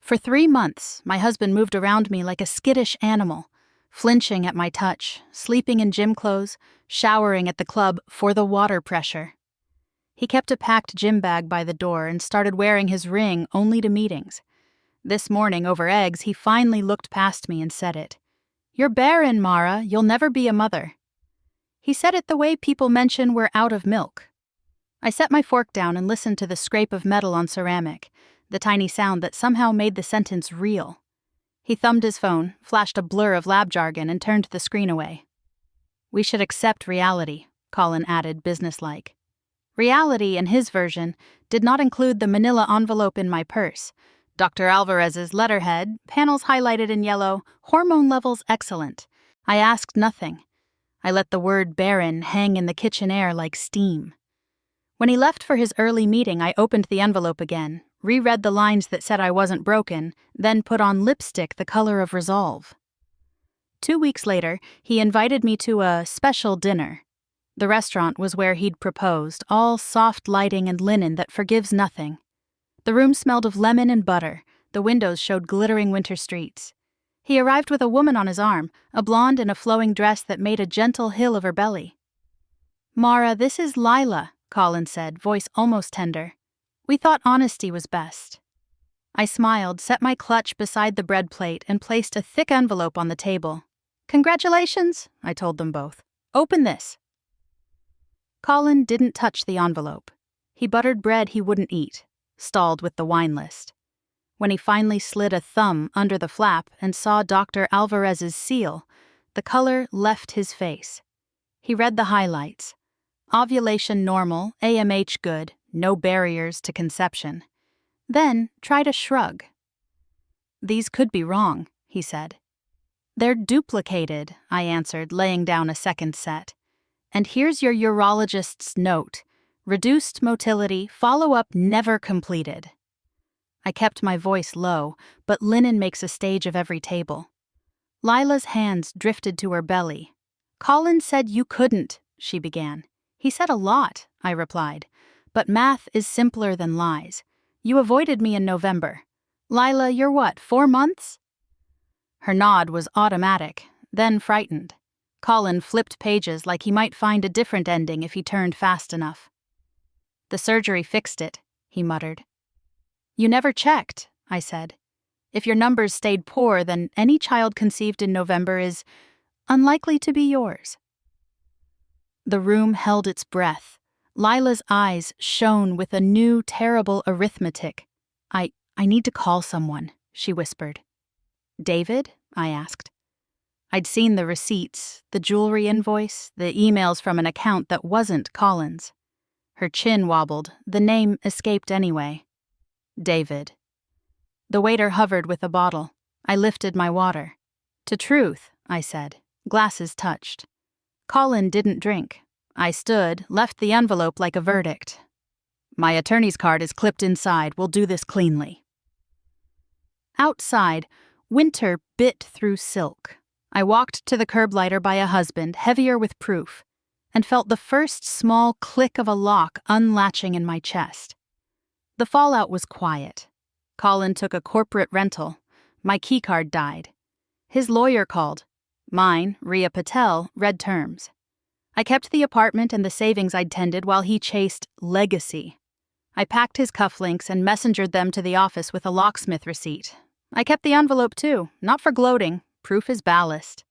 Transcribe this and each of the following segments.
For 3 months, my husband moved around me like a skittish animal, flinching at my touch, sleeping in gym clothes, showering at the club for the water pressure. He kept a packed gym bag by the door and started wearing his ring only to meetings. This morning, over eggs, he finally looked past me and said it. "You're barren, Mara. You'll never be a mother." He said it the way people mention we're out of milk. I set my fork down and listened to the scrape of metal on ceramic, the tiny sound that somehow made the sentence real. He thumbed his phone, flashed a blur of lab jargon, and turned the screen away. "We should accept reality," Colin added, businesslike. Reality, in his version, did not include the manila envelope in my purse, Dr. Alvarez's letterhead, panels highlighted in yellow, hormone levels excellent. I asked nothing. I let the word barren hang in the kitchen air like steam. When he left for his early meeting, I opened the envelope again, reread the lines that said I wasn't broken, then put on lipstick the color of resolve. 2 weeks later, he invited me to a special dinner. The restaurant was where he'd proposed, all soft lighting and linen that forgives nothing. The room smelled of lemon and butter. The windows showed glittering winter streets. He arrived with a woman on his arm, a blonde in a flowing dress that made a gentle hill of her belly. "Mara, this is Lila," Colin said, voice almost tender. "We thought honesty was best." I smiled, set my clutch beside the bread plate, and placed a thick envelope on the table. "Congratulations," I told them both. "Open this." Colin didn't touch the envelope. He buttered bread he wouldn't eat, stalled with the wine list. When he finally slid a thumb under the flap and saw Dr. Alvarez's seal, the color left his face. He read the highlights. Ovulation normal, AMH good, no barriers to conception. Then tried a shrug. "These could be wrong," he said. "They're duplicated," I answered, laying down a second set. "And here's your urologist's note. Reduced motility, follow-up never completed." I kept my voice low, but linen makes a stage of every table. Lila's hands drifted to her belly. "Colin said you couldn't," she began. "He said a lot," I replied. "But math is simpler than lies. You avoided me in November. Lila, you're what, 4 months?" Her nod was automatic, then frightened. Colin flipped pages like he might find a different ending if he turned fast enough. "The surgery fixed it," he muttered. "You never checked," I said. "If your numbers stayed poor, then any child conceived in November is unlikely to be yours." The room held its breath. Lila's eyes shone with a new, terrible arithmetic. I need to call someone," she whispered. "David?" I asked. I'd seen the receipts, the jewelry invoice, the emails from an account that wasn't Colin's. Her chin wobbled. The name escaped anyway. "David." The waiter hovered with a bottle. I lifted my water. "To truth," I said. Glasses touched. Colin didn't drink. I stood, left the envelope like a verdict. "My attorney's card is clipped inside. We'll do this cleanly." Outside, winter bit through silk. I walked to the curb lighter by a husband, heavier with proof, and felt the first small click of a lock unlatching in my chest. The fallout was quiet. Colin took a corporate rental. My keycard died. His lawyer called. Mine, Rhea Patel, read terms. I kept the apartment and the savings I'd tended while he chased legacy. I packed his cufflinks and messengered them to the office with a locksmith receipt. I kept the envelope too, not for gloating. Proof is ballast.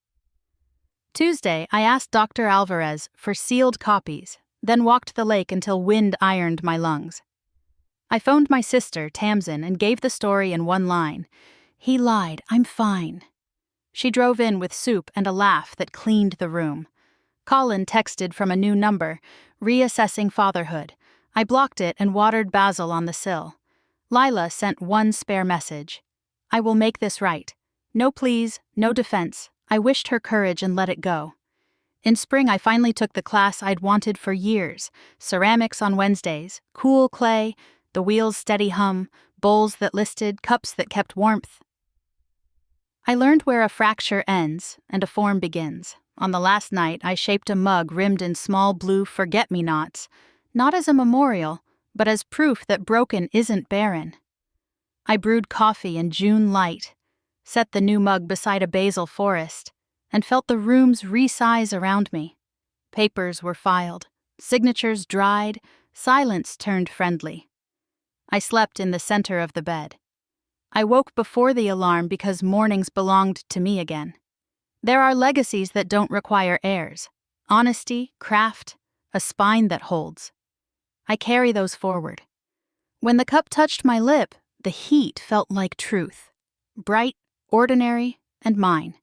Tuesday, I asked Dr. Alvarez for sealed copies, then walked the lake until wind ironed my lungs. I phoned my sister, Tamsin, and gave the story in one line. "He lied, I'm fine." She drove in with soup and a laugh that cleaned the room. Colin texted from a new number, reassessing fatherhood. I blocked it and watered basil on the sill. Lila sent one spare message. "I will make this right. No pleas, no defense. I wished her courage and let it go." In spring, I finally took the class I'd wanted for years. Ceramics on Wednesdays, cool clay, the wheel's steady hum, bowls that listed, cups that kept warmth. I learned where a fracture ends and a form begins. On the last night, I shaped a mug rimmed in small blue forget-me-nots, not as a memorial, but as proof that broken isn't barren. I brewed coffee in June light, set the new mug beside a basil forest, and felt the rooms resize around me. Papers were filed, signatures dried, silence turned friendly. I slept in the center of the bed. I woke before the alarm because mornings belonged to me again. There are legacies that don't require heirs: honesty, craft, a spine that holds. I carry those forward. When the cup touched my lip, the heat felt like truth. Bright, ordinary, and mine.